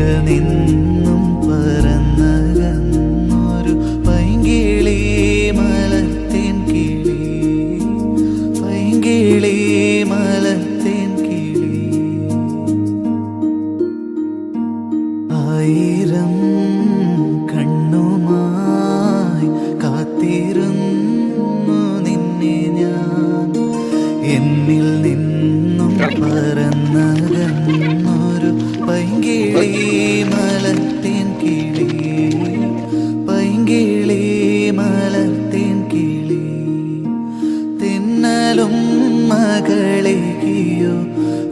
എന്നിൽ നിന്നും പറന്നകന്നൊരു പൈങ്കിളി മലർത്തേൻ കിളി, പൈങ്കിളി മലർത്തേൻ കിളി. ആയിരം കണ്ണുമായി കാത്തിരുന്നു നിന്നെ ഞാൻ, എന്നിൽ നിന്നും പറന്നകന്നൊരു പൈങ്കിളി മലർത്തേൻ കിളി, പൈങ്കിളി മലർത്തേൻ കിളി. തിന്നലും മകളെയോ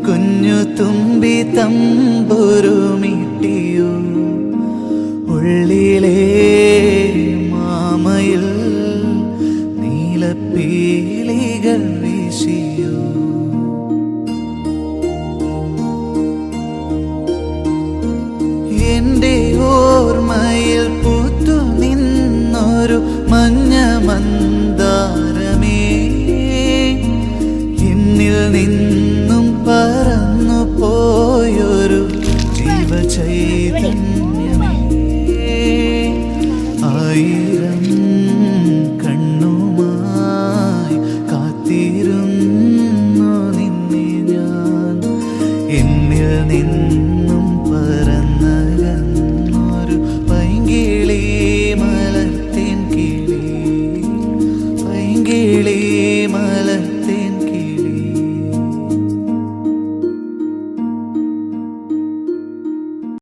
കുഞ്ഞു തുമ്പി തമ്പുരുമിട്ടിയോ, ഉള്ളിലെ മാമയിൽ നീലപ്പീലികൾ വീശിയോ. എന്റെ ഓർമ്മയിൽ പൂത്തു നിന്നൊരു മഞ്ഞ മന്ദാരമേ, എന്നിൽ നിന്നും പറന്നു പോയൊരു ജീവചൈതന്യമേ. ആയിരം കണ്ണുമായി കാത്തിരുന്നു നിന്നെ ഞാൻ, എന്നിൽ നിന്നും പറന്ന